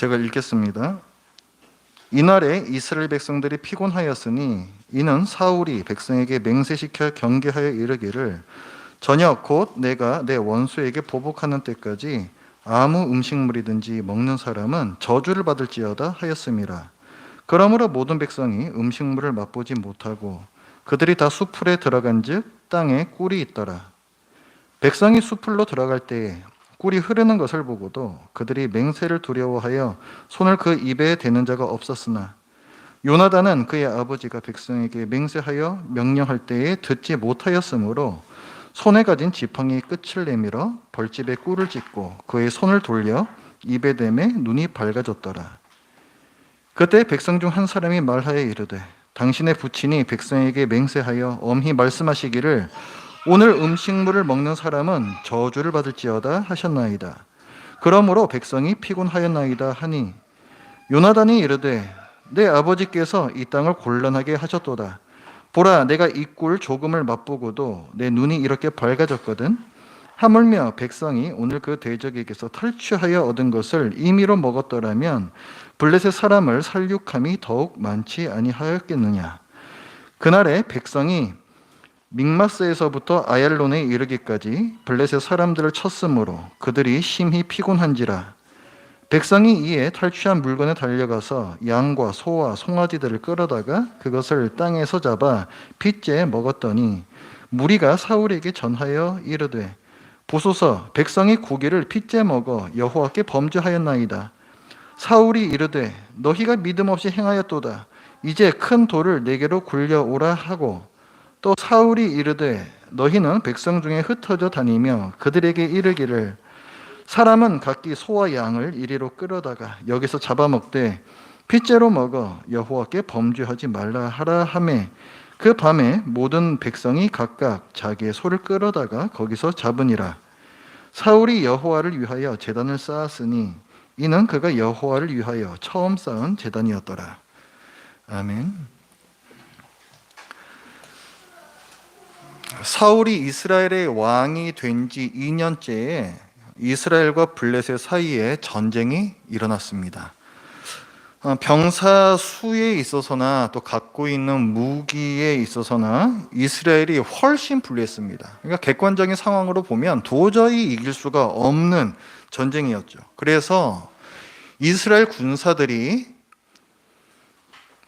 제가 읽겠습니다. 이날에 이스라엘 백성들이 피곤하였으니 이는 사울이 백성에게 맹세시켜 경계하여 이르기를 저녁 곧 내가 내 원수에게 보복하는 때까지 아무 음식물이든지 먹는 사람은 저주를 받을지어다 하였음이라. 그러므로 모든 백성이 음식물을 맛보지 못하고 그들이 다 수풀에 들어간즉 땅에 꿀이 있더라. 백성이 수풀로 들어갈 때에 꿀이 흐르는 것을 보고도 그들이 맹세를 두려워하여 손을 그 입에 대는 자가 없었으나 요나단은 그의 아버지가 백성에게 맹세하여 명령할 때에 듣지 못하였으므로 손에 가진 지팡이의 끝을 내밀어 벌집에 꿀을 찢고 그의 손을 돌려 입에 대매 눈이 밝아졌더라. 그때 백성 중 한 사람이 말하여 이르되 당신의 부친이 백성에게 맹세하여 엄히 말씀하시기를 오늘 음식물을 먹는 사람은 저주를 받을지어다 하셨나이다. 그러므로 백성이 피곤하였나이다 하니 요나단이 이르되 내 아버지께서 이 땅을 곤란하게 하셨도다. 보라, 내가 이 꿀 조금을 맛보고도 내 눈이 이렇게 밝아졌거든. 하물며 백성이 오늘 그 대적에게서 탈취하여 얻은 것을 임의로 먹었더라면 블레셋 사람을 살육함이 더욱 많지 아니하였겠느냐. 그날에 백성이 믹마스에서부터 아얄론에 이르기까지 블레셋 사람들을 쳤으므로 그들이 심히 피곤한지라. 백성이 이에 탈취한 물건에 달려가서 양과 소와 송아지들을 끌어다가 그것을 땅에서 잡아 핏째 먹었더니 무리가 사울에게 전하여 이르되 보소서, 백성이 고기를 핏째 먹어 여호와께 범죄하였나이다. 사울이 이르되 너희가 믿음 없이 행하였도다. 이제 큰 돌을 내게로 굴려오라 하고 또 사울이 이르되 너희는 백성 중에 흩어져 다니며 그들에게 이르기를 사람은 각기 소와 양을 이리로 끌어다가 여기서 잡아먹되 핏째로 먹어 여호와께 범죄하지 말라 하라 하매 그 밤에 모든 백성이 각각 자기의 소를 끌어다가 거기서 잡으니라. 사울이 여호와를 위하여 제단을 쌓았으니 이는 그가 여호와를 위하여 처음 쌓은 제단이었더라. 아멘. 사울이 이스라엘의 왕이 된 지 2년째에 이스라엘과 블레셋 사이에 전쟁이 일어났습니다. 병사 수에 있어서나 또 갖고 있는 무기에 있어서나 이스라엘이 훨씬 불리했습니다. 그러니까 객관적인 상황으로 보면 도저히 이길 수가 없는 전쟁이었죠. 그래서 이스라엘 군사들이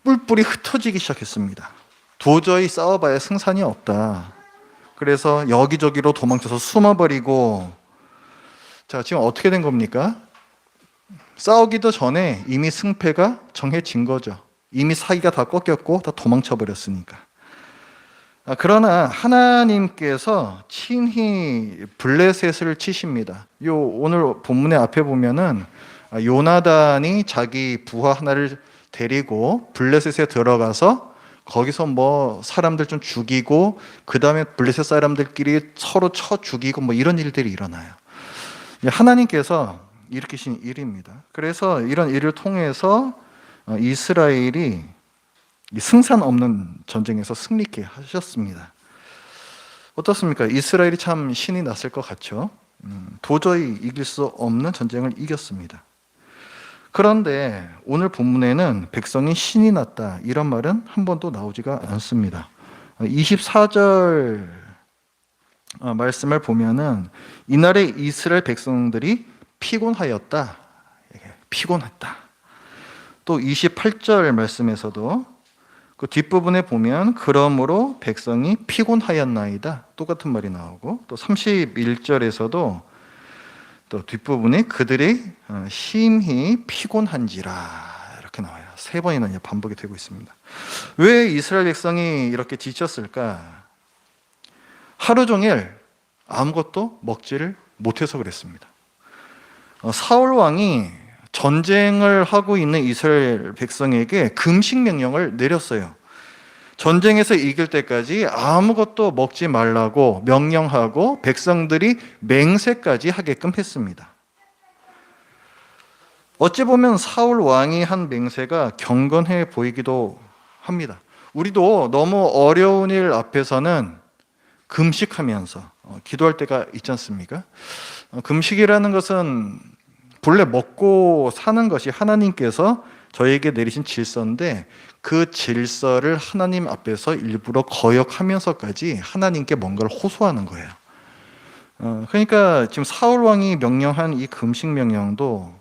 뿔뿔이 흩어지기 시작했습니다. 도저히 싸워봐야 승산이 없다. 그래서 여기저기로 도망쳐서 숨어버리고, 자, 지금 어떻게 된 겁니까? 싸우기도 전에 이미 승패가 정해진 거죠. 이미 사기가 다 꺾였고 다 도망쳐 버렸으니까. 그러나 하나님께서 친히 블레셋을 치십니다. 요 오늘 본문의 앞에 보면은 요나단이 자기 부하 하나를 데리고 블레셋에 들어가서 거기서 뭐 사람들 좀 죽이고 그 다음에 블레셋 사람들끼리 서로 쳐 죽이고 뭐 이런 일들이 일어나요. 하나님께서 일으키신 일입니다. 그래서 이런 일을 통해서 이스라엘이 승산 없는 전쟁에서 승리케 하셨습니다. 어떻습니까? 이스라엘이 참 신이 났을 것 같죠? 도저히 이길 수 없는 전쟁을 이겼습니다. 그런데 오늘 본문에는 백성이 신이 났다 이런 말은 한 번도 나오지가 않습니다. 24절 말씀을 보면은 이날에 이스라엘 백성들이 피곤하였다. 피곤했다. 또 28절 말씀에서도 그 뒷부분에 보면 그러므로 백성이 피곤하였나이다. 똑같은 말이 나오고 또 31절에서도 또 뒷부분에 그들이 심히 피곤한지라 이렇게 나와요. 세 번이나 반복이 되고 있습니다. 왜 이스라엘 백성이 이렇게 지쳤을까? 하루 종일 아무것도 먹지를 못해서 그랬습니다. 사울 왕이 전쟁을 하고 있는 이스라엘 백성에게 금식 명령을 내렸어요. 전쟁에서 이길 때까지 아무것도 먹지 말라고 명령하고 백성들이 맹세까지 하게끔 했습니다. 어찌 보면 사울 왕이 한 맹세가 경건해 보이기도 합니다. 우리도 너무 어려운 일 앞에서는 금식하면서 기도할 때가 있지 않습니까? 금식이라는 것은 본래 먹고 사는 것이 하나님께서 저에게 내리신 질서인데 그 질서를 하나님 앞에서 일부러 거역하면서까지 하나님께 뭔가를 호소하는 거예요. 그러니까 지금 사울 왕이 명령한 이 금식 명령도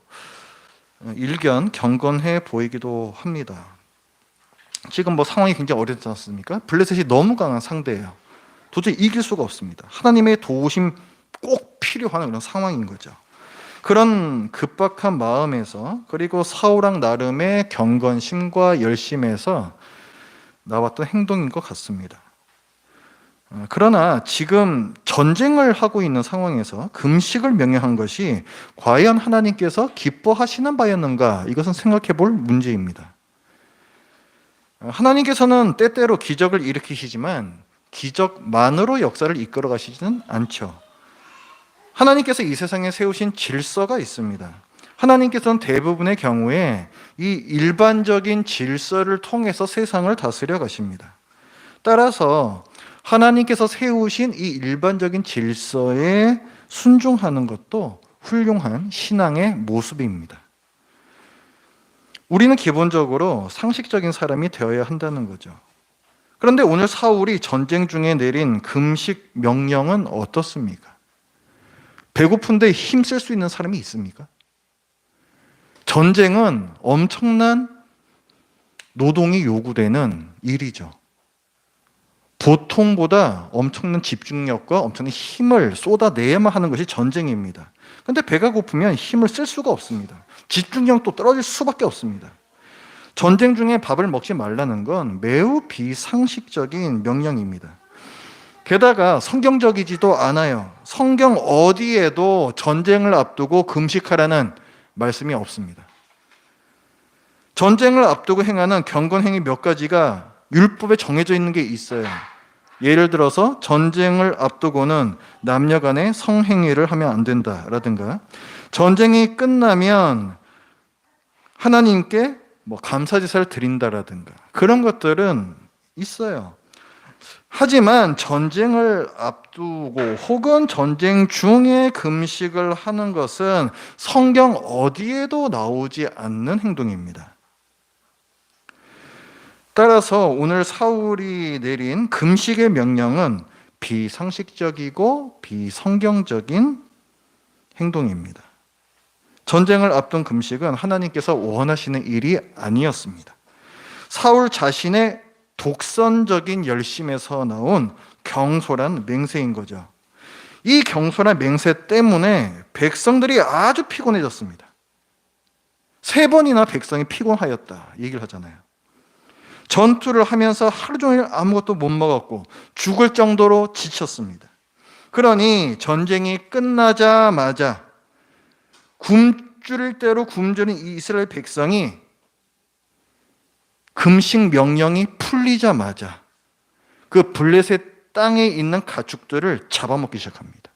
일견 경건해 보이기도 합니다. 지금 뭐 상황이 굉장히 어렵지 않습니까? 블레셋이 너무 강한 상대예요. 도저히 이길 수가 없습니다. 하나님의 도우심 꼭 필요한 그런 상황인 거죠. 그런 급박한 마음에서 그리고 사울왕 나름의 경건심과 열심에서 나왔던 행동인 것 같습니다. 그러나 지금 전쟁을 하고 있는 상황에서 금식을 명령한 것이 과연 하나님께서 기뻐하시는 바였는가? 이것은 생각해 볼 문제입니다. 하나님께서는 때때로 기적을 일으키시지만 기적만으로 역사를 이끌어 가시지는 않죠. 하나님께서 이 세상에 세우신 질서가 있습니다. 하나님께서는 대부분의 경우에 이 일반적인 질서를 통해서 세상을 다스려 가십니다. 따라서 하나님께서 세우신 이 일반적인 질서에 순종하는 것도 훌륭한 신앙의 모습입니다. 우리는 기본적으로 상식적인 사람이 되어야 한다는 거죠. 그런데 오늘 사울이 전쟁 중에 내린 금식 명령은 어떻습니까? 배고픈데 힘쓸 수 있는 사람이 있습니까? 전쟁은 엄청난 노동이 요구되는 일이죠. 보통보다 엄청난 집중력과 엄청난 힘을 쏟아내야만 하는 것이 전쟁입니다. 그런데 배가 고프면 힘을 쓸 수가 없습니다. 집중력도 떨어질 수밖에 없습니다. 전쟁 중에 밥을 먹지 말라는 건 매우 비상식적인 명령입니다. 게다가 성경적이지도 않아요. 성경 어디에도 전쟁을 앞두고 금식하라는 말씀이 없습니다. 전쟁을 앞두고 행하는 경건행위 몇 가지가 율법에 정해져 있는 게 있어요. 예를 들어서 전쟁을 앞두고는 남녀 간의 성행위를 하면 안 된다라든가, 전쟁이 끝나면 하나님께 감사제사를 드린다라든가, 그런 것들은 있어요. 하지만 전쟁을 앞두고 혹은 전쟁 중에 금식을 하는 것은 성경 어디에도 나오지 않는 행동입니다. 따라서 오늘 사울이 내린 금식의 명령은 비상식적이고 비성경적인 행동입니다. 전쟁을 앞둔 금식은 하나님께서 원하시는 일이 아니었습니다. 사울 자신의 독선적인 열심에서 나온 경솔한 맹세인 거죠. 이 경솔한 맹세 때문에 백성들이 아주 피곤해졌습니다. 3번이나 백성이 피곤하였다 얘기를 하잖아요. 전투를 하면서 하루 종일 아무것도 못 먹었고 죽을 정도로 지쳤습니다. 그러니 전쟁이 끝나자마자 굶주릴 대로 굶주린 이스라엘 백성이 금식 명령이 풀리자마자 그 블레셋 땅에 있는 가축들을 잡아먹기 시작합니다.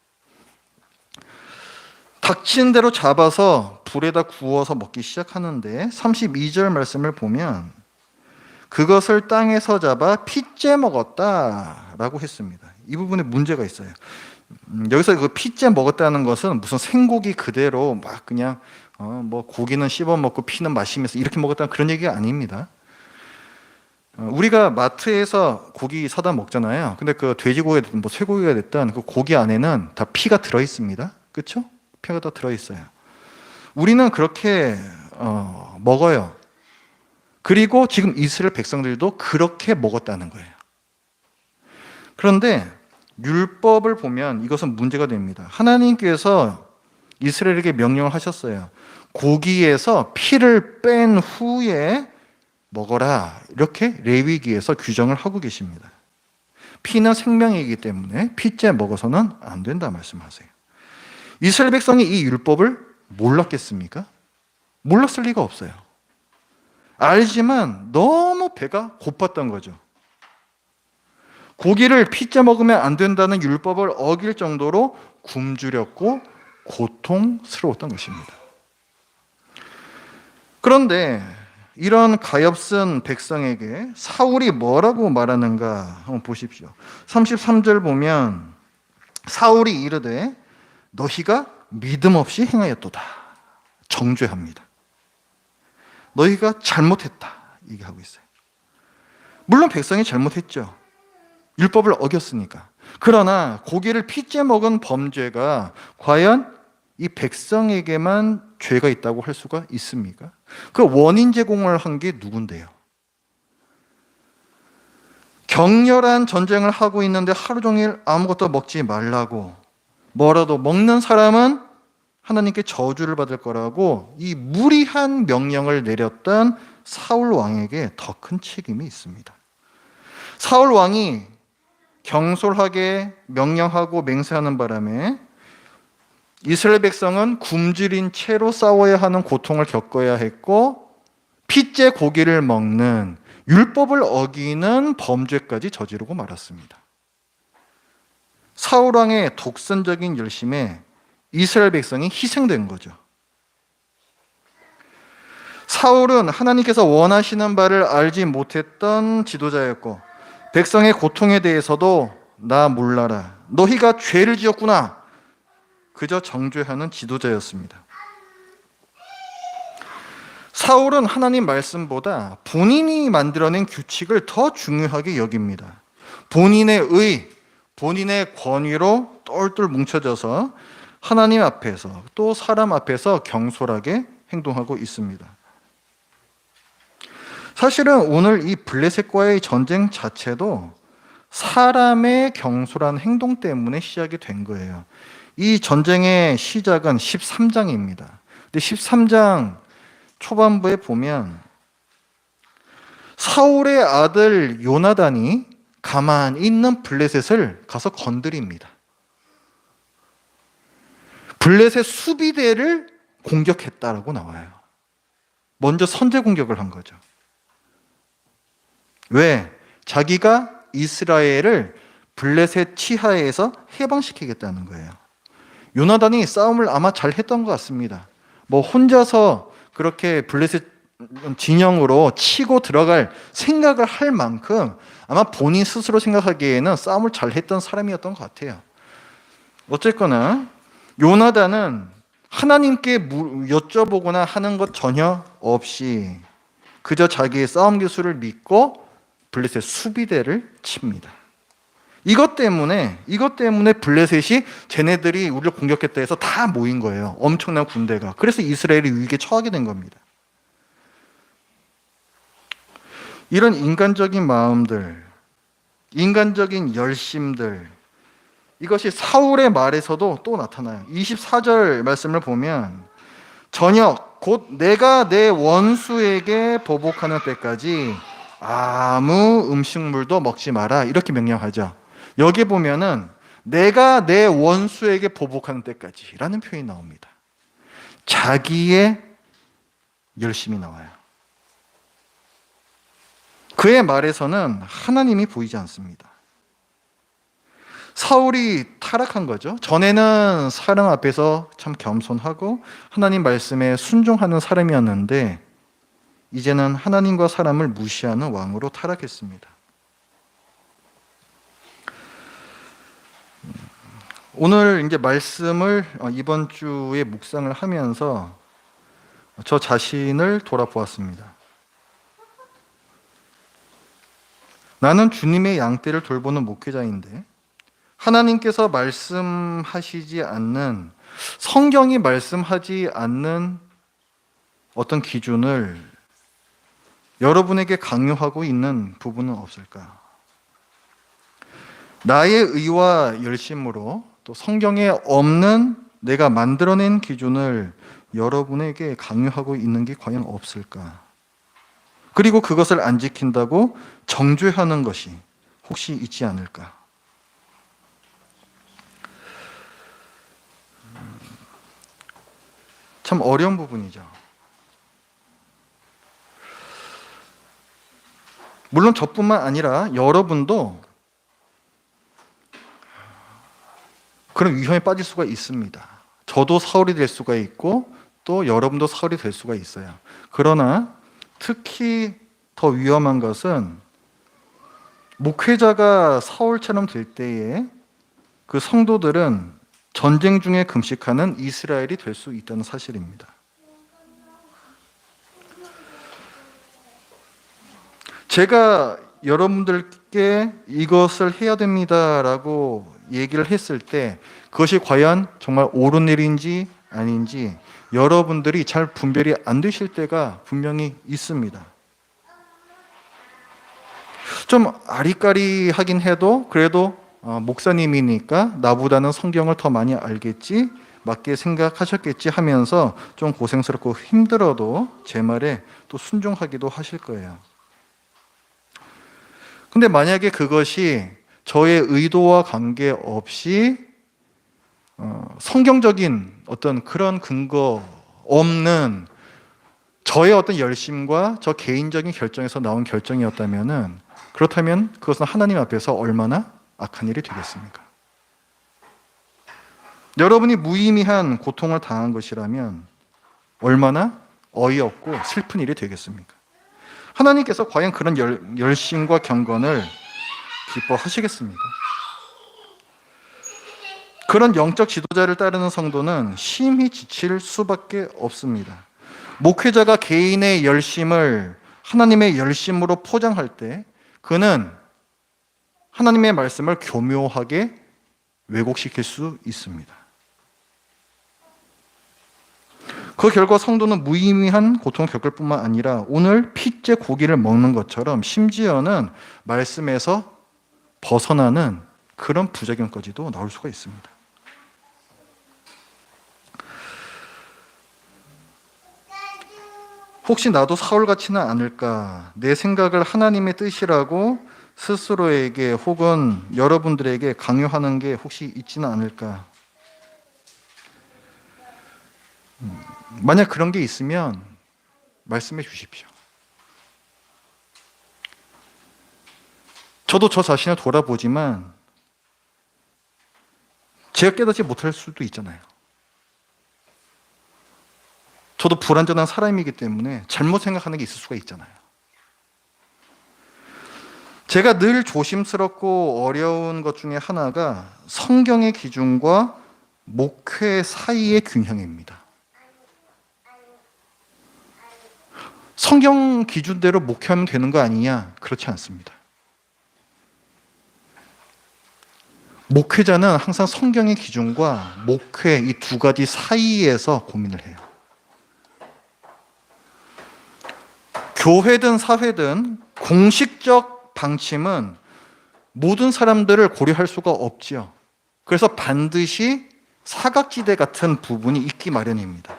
닥친 대로 잡아서 불에다 구워서 먹기 시작하는데 32절 말씀을 보면 그것을 땅에서 잡아 핏째 먹었다라고 했습니다. 이 부분에 문제가 있어요. 여기서 그 핏째 먹었다는 것은 무슨 생고기 그대로 막 그냥 고기는 씹어 먹고 피는 마시면서 이렇게 먹었다는 그런 얘기가 아닙니다. 우리가 마트에서 고기 사다 먹잖아요. 근데 그 돼지고기가 됐든 쇠고기가 됐든 그 고기 안에는 다 피가 들어 있습니다. 그렇죠? 피가 다 들어 있어요. 우리는 그렇게 먹어요. 그리고 지금 이스라엘 백성들도 그렇게 먹었다는 거예요. 그런데 율법을 보면 이것은 문제가 됩니다. 하나님께서 이스라엘에게 명령을 하셨어요. 고기에서 피를 뺀 후에 먹어라. 이렇게 레위기에서 규정을 하고 계십니다. 피는 생명이기 때문에 피째 먹어서는 안 된다 말씀하세요. 이스라엘 백성이 이 율법을 몰랐겠습니까? 몰랐을 리가 없어요. 알지만 너무 배가 고팠던 거죠. 고기를 피째 먹으면 안 된다는 율법을 어길 정도로 굶주렸고 고통스러웠던 것입니다. 그런데 이런 가엾은 백성에게 사울이 뭐라고 말하는가 한번 보십시오. 33절 보면 사울이 이르되 너희가 믿음 없이 행하였도다. 정죄합니다. 너희가 잘못했다 얘기하고 있어요. 물론 백성이 잘못했죠. 율법을 어겼으니까. 그러나 고기를 피째 먹은 범죄가 과연 이 백성에게만 죄가 있다고 할 수가 있습니까? 그 원인 제공을 한 게 누군데요? 격렬한 전쟁을 하고 있는데 하루 종일 아무것도 먹지 말라고, 뭐라도 먹는 사람은 하나님께 저주를 받을 거라고 이 무리한 명령을 내렸던 사울 왕에게 더 큰 책임이 있습니다. 사울 왕이 경솔하게 명령하고 맹세하는 바람에 이스라엘 백성은 굶주린 채로 싸워야 하는 고통을 겪어야 했고, 피째 고기를 먹는 율법을 어기는 범죄까지 저지르고 말았습니다. 사울 왕의 독선적인 열심에 이스라엘 백성이 희생된 거죠. 사울은 하나님께서 원하시는 바를 알지 못했던 지도자였고, 백성의 고통에 대해서도 나 몰라라, 너희가 죄를 지었구나, 그저 정죄하는 지도자였습니다. 사울은 하나님 말씀보다 본인이 만들어낸 규칙을 더 중요하게 여깁니다. 본인의 의, 본인의 권위로 똘똘 뭉쳐져서 하나님 앞에서 또 사람 앞에서 경솔하게 행동하고 있습니다. 사실은 오늘 이 블레셋과의 전쟁 자체도 사람의 경솔한 행동 때문에 시작이 된 거예요. 이 전쟁의 시작은 13장입니다. 근데 13장 초반부에 보면 사울의 아들 요나단이 가만히 있는 블레셋을 가서 건드립니다. 블레셋 수비대를 공격했다라고 나와요. 먼저 선제 공격을 한 거죠. 왜? 자기가 이스라엘을 블레셋 치하에서 해방시키겠다는 거예요. 요나단이 싸움을 아마 잘 했던 것 같습니다. 뭐 혼자서 그렇게 블레셋 진영으로 치고 들어갈 생각을 할 만큼 아마 본인 스스로 생각하기에는 싸움을 잘 했던 사람이었던 것 같아요. 어쨌거나 요나단은 하나님께 여쭤보거나 하는 것 전혀 없이 그저 자기의 싸움 기술을 믿고 블레셋 수비대를 칩니다. 이것 때문에 블레셋이 쟤네들이 우리를 공격했다 해서 다 모인 거예요. 엄청난 군대가. 그래서 이스라엘이 위기에 처하게 된 겁니다. 이런 인간적인 마음들, 인간적인 열심들, 이것이 사울의 말에서도 또 나타나요. 24절 말씀을 보면 저녁 곧 내가 내 원수에게 보복하는 때까지 아무 음식물도 먹지 마라, 이렇게 명령하죠. 여기 보면은 내가 내 원수에게 보복하는 때까지 라는 표현이 나옵니다. 자기의 열심이 나와요. 그의 말에서는 하나님이 보이지 않습니다. 사울이 타락한 거죠. 전에는 사람 앞에서 참 겸손하고 하나님 말씀에 순종하는 사람이었는데 이제는 하나님과 사람을 무시하는 왕으로 타락했습니다. 오늘 이제 말씀을 이번 주에 묵상을 하면서 저 자신을 돌아보았습니다. 나는 주님의 양떼를 돌보는 목회자인데 하나님께서 말씀하시지 않는, 성경이 말씀하지 않는 어떤 기준을 여러분에게 강요하고 있는 부분은 없을까? 나의 의와 열심으로 또 성경에 없는 내가 만들어낸 기준을 여러분에게 강요하고 있는 게 과연 없을까? 그리고 그것을 안 지킨다고 정죄하는 것이 혹시 있지 않을까? 참 어려운 부분이죠. 물론 저뿐만 아니라 여러분도 그런 위험에 빠질 수가 있습니다. 저도 사울이 될 수가 있고 또 여러분도 사울이 될 수가 있어요. 그러나 특히 더 위험한 것은 목회자가 사울처럼 될 때에 그 성도들은 전쟁 중에 금식하는 이스라엘이 될 수 있다는 사실입니다. 제가 여러분들께 이것을 해야 됩니다라고 얘기를 했을 때 그것이 과연 정말 옳은 일인지 아닌지 여러분들이 잘 분별이 안 되실 때가 분명히 있습니다. 좀 아리까리하긴 해도 그래도 목사님이니까 나보다는 성경을 더 많이 알겠지, 맞게 생각하셨겠지 하면서 좀 고생스럽고 힘들어도 제 말에 또 순종하기도 하실 거예요. 근데 만약에 그것이 저의 의도와 관계없이 성경적인 어떤 그런 근거 없는 저의 어떤 열심과 저 개인적인 결정에서 나온 결정이었다면은, 그렇다면 그것은 하나님 앞에서 얼마나 악한 일이 되겠습니까? 여러분이 무의미한 고통을 당한 것이라면 얼마나 어이없고 슬픈 일이 되겠습니까? 하나님께서 과연 그런 열심과 경건을 기뻐하시겠습니까? 그런 영적 지도자를 따르는 성도는 심히 지칠 수밖에 없습니다. 목회자가 개인의 열심을 하나님의 열심으로 포장할 때 그는 하나님의 말씀을 교묘하게 왜곡시킬 수 있습니다. 그 결과 성도는 무의미한 고통을 겪을 뿐만 아니라 오늘 핏째 고기를 먹는 것처럼 심지어는 말씀에서 벗어나는 그런 부작용까지도 나올 수가 있습니다. 혹시 나도 사울같지는 않을까? 내 생각을 하나님의 뜻이라고 스스로에게 혹은 여러분들에게 강요하는 게 혹시 있지는 않을까? 만약 그런 게 있으면 말씀해 주십시오. 저도 저 자신을 돌아보지만 제가 깨닫지 못할 수도 있잖아요. 저도 불완전한 사람이기 때문에 잘못 생각하는 게 있을 수가 있잖아요. 제가 늘 조심스럽고 어려운 것 중에 하나가 성경의 기준과 목회 사이의 균형입니다. 성경 기준대로 목회하면 되는 거 아니냐? 그렇지 않습니다. 목회자는 항상 성경의 기준과 목회 이 두 가지 사이에서 고민을 해요. 교회든 사회든 공식적 방침은 모든 사람들을 고려할 수가 없지요. 그래서 반드시 사각지대 같은 부분이 있기 마련입니다.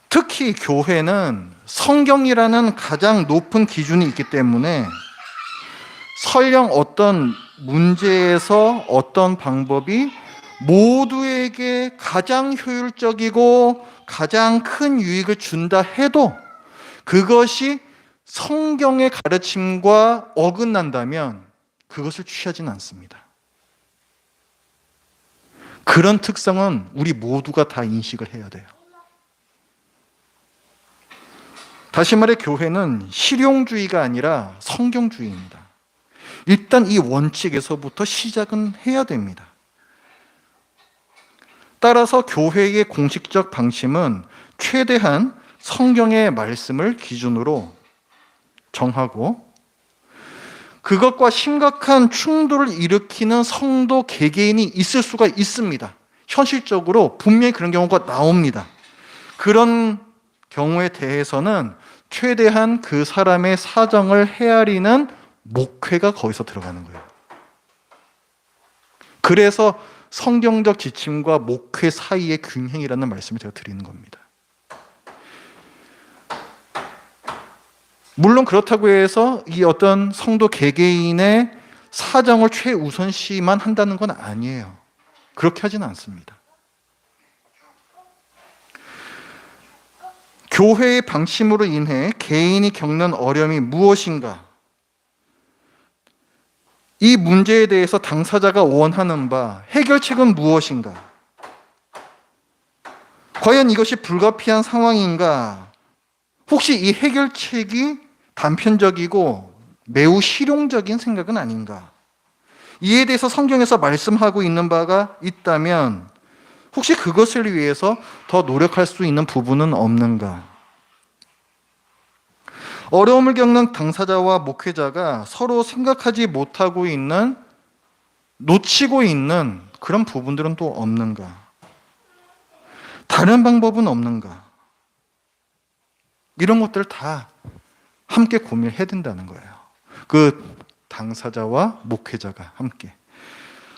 특히 교회는 성경이라는 가장 높은 기준이 있기 때문에 설령 어떤 문제에서 어떤 방법이 모두에게 가장 효율적이고 가장 큰 유익을 준다 해도 그것이 성경의 가르침과 어긋난다면 그것을 취하지는 않습니다. 그런 특성은 우리 모두가 다 인식을 해야 돼요. 다시 말해 교회는 실용주의가 아니라 성경주의입니다. 일단 이 원칙에서부터 시작은 해야 됩니다. 따라서 교회의 공식적 방침은 최대한 성경의 말씀을 기준으로 정하고 그것과 심각한 충돌을 일으키는 성도 개개인이 있을 수가 있습니다. 현실적으로 분명히 그런 경우가 나옵니다. 그런 경우에 대해서는 최대한 그 사람의 사정을 헤아리는 목회가 거기서 들어가는 거예요. 그래서 성경적 지침과 목회 사이의 균형이라는 말씀을 제가 드리는 겁니다. 물론 그렇다고 해서 이 어떤 성도 개개인의 사정을 최우선시만 한다는 건 아니에요. 그렇게 하지는 않습니다. 교회의 방침으로 인해 개인이 겪는 어려움이 무엇인가? 이 문제에 대해서 당사자가 원하는 바, 해결책은 무엇인가? 과연 이것이 불가피한 상황인가? 혹시 이 해결책이 단편적이고 매우 실용적인 생각은 아닌가? 이에 대해서 성경에서 말씀하고 있는 바가 있다면 혹시 그것을 위해서 더 노력할 수 있는 부분은 없는가? 어려움을 겪는 당사자와 목회자가 서로 생각하지 못하고 있는, 놓치고 있는 그런 부분들은 또 없는가? 다른 방법은 없는가? 이런 것들 다 함께 고민해야 된다는 거예요. 그 당사자와 목회자가 함께.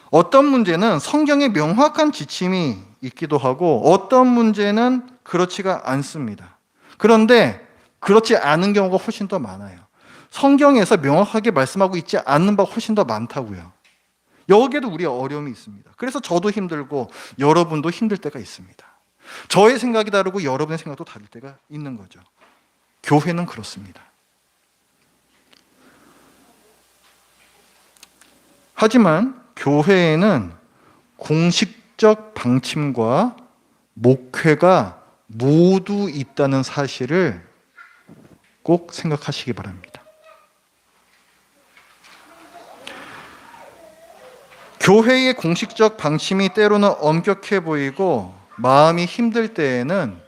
어떤 문제는 성경에 명확한 지침이 있기도 하고 어떤 문제는 그렇지가 않습니다. 그런데 그렇지 않은 경우가 훨씬 더 많아요. 성경에서 명확하게 말씀하고 있지 않는 바가 훨씬 더 많다고요. 여기에도 우리의 어려움이 있습니다. 그래서 저도 힘들고 여러분도 힘들 때가 있습니다. 저의 생각이 다르고 여러분의 생각도 다를 때가 있는 거죠. 교회는 그렇습니다. 하지만 교회에는 공식적 방침과 목회가 모두 있다는 사실을 꼭 생각하시기 바랍니다. 교회의 공식적 방침이 때로는 엄격해 보이고 마음이 힘들 때에는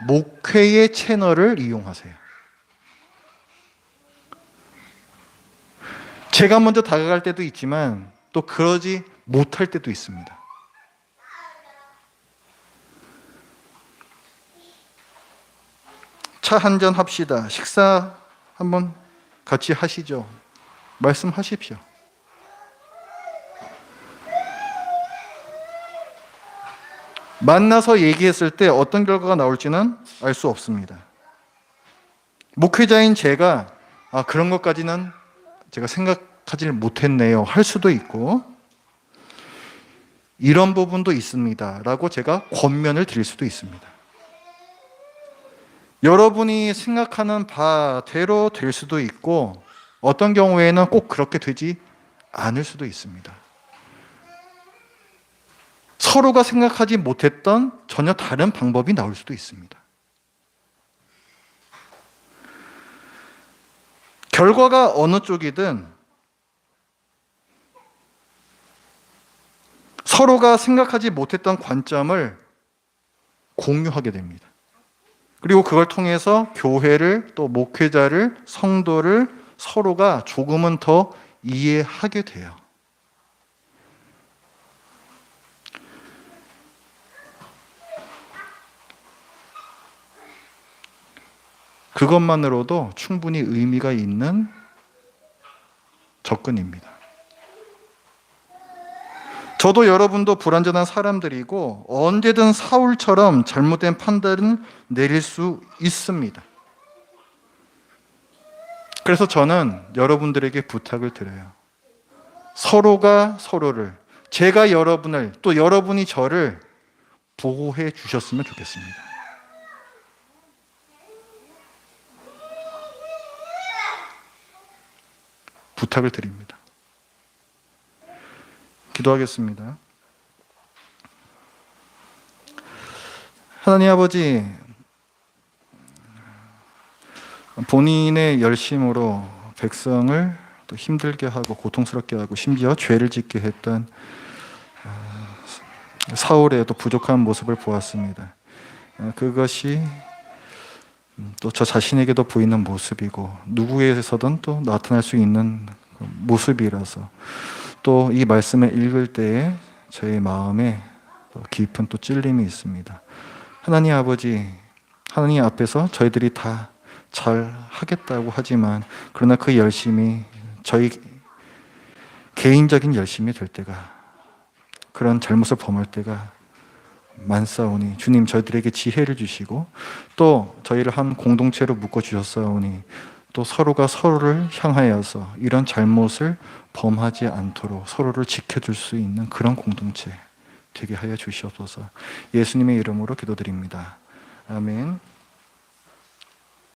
목회의 채널을 이용하세요. 제가 먼저 다가갈 때도 있지만 또 그러지 못할 때도 있습니다. 차 한잔 합시다. 식사 한번 같이 하시죠. 말씀하십시오. 만나서 얘기했을 때 어떤 결과가 나올지는 알 수 없습니다. 목회자인 제가 그런 것까지는 제가 생각하지 못했네요 할 수도 있고 이런 부분도 있습니다 라고 제가 권면을 드릴 수도 있습니다. 여러분이 생각하는 바대로 될 수도 있고 어떤 경우에는 꼭 그렇게 되지 않을 수도 있습니다. 서로가 생각하지 못했던 전혀 다른 방법이 나올 수도 있습니다. 결과가 어느 쪽이든 서로가 생각하지 못했던 관점을 공유하게 됩니다. 그리고 그걸 통해서 교회를 또 목회자를 성도를 서로가 조금은 더 이해하게 돼요. 그것만으로도 충분히 의미가 있는 접근입니다. 저도 여러분도 불완전한 사람들이고 언제든 사울처럼 잘못된 판단을 내릴 수 있습니다. 그래서 저는 여러분들에게 부탁을 드려요. 서로가 서로를, 제가 여러분을, 또 여러분이 저를 보호해 주셨으면 좋겠습니다. 부탁을 드립니다. 기도하겠습니다. 하나님 아버지, 본인의 열심으로 백성을 또 힘들게 하고 고통스럽게 하고 심지어 죄를 짓게 했던 사울의 또 부족한 모습을 보았습니다. 그것이 또 저 자신에게도 보이는 모습이고 누구에게서든 또 나타날 수 있는 모습이라서 또 이 말씀을 읽을 때에 저의 마음에 깊은 또 찔림이 있습니다. 하나님 아버지, 하나님 앞에서 저희들이 다 잘 하겠다고 하지만 그러나 그 열심이 저희 개인적인 열심이 될 때가, 그런 잘못을 범할 때가 많사오니 주님 저희들에게 지혜를 주시고 또 저희를 한 공동체로 묶어 주셨사오니 또 서로가 서로를 향하여서 이런 잘못을 범하지 않도록 서로를 지켜줄 수 있는 그런 공동체 되게 하여 주시옵소서. 예수님의 이름으로 기도드립니다. 아멘.